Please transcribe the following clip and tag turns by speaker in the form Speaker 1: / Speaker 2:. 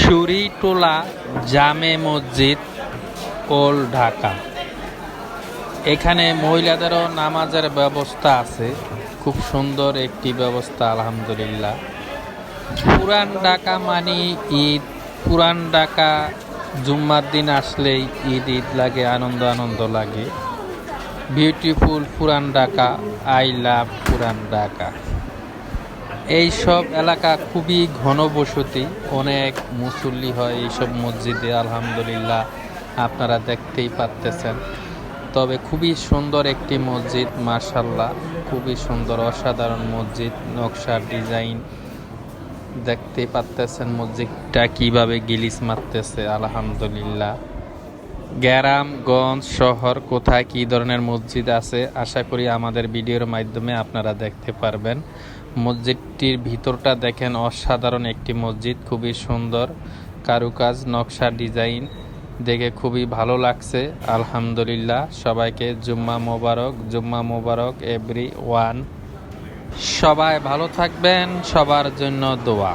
Speaker 1: শুরিটোলা জামে মসজিদ, ওল্ড ঢাকা। এখানে মহিলাদেরও নামাজের ব্যবস্থা আছে, খুব সুন্দর একটি ব্যবস্থা আলহামদুলিল্লাহ। পুরান ঢাকা মানে ঈদ, পুরান ঢাকা জুম্মার দিন আসলেই ঈদ ঈদ লাগে, আনন্দ আনন্দ লাগে। বিউটিফুল পুরান ঢাকা, আই লাভ পুরান ঢাকা। এই সব এলাকা খুবই ঘনবসতি, অনেক মুসল্লি হয় এইসব মসজিদে আলহামদুলিল্লাহ, আপনারা দেখতেই পারতেছেন। তবে খুবই সুন্দর একটি মসজিদ, মাশাআল্লাহ, খুবই সুন্দর অসাধারণ মসজিদ, নকশা ডিজাইন দেখতেই পারতেছেন মসজিদটা কিভাবে গিলিস মারতেছে আলহামদুলিল্লাহ। গ্রামগঞ্জ শহর কোথায় কী ধরনের মসজিদ আছে আশা করি আমাদের ভিডিওর মাধ্যমে আপনারা দেখতে পারবেন। মসজিদটির ভিতরটা দেখেন, অসাধারণ একটি মসজিদ, খুবই সুন্দর কারুকাজ, নকশা ডিজাইন দেখে খুবই ভালো লাগছে আলহামদুলিল্লাহ। সবাইকে জুম্মা মোবারক, জুম্মা মোবারক এভরি ওয়ান। সবাই ভালো থাকবেন, সবার জন্য দোয়া।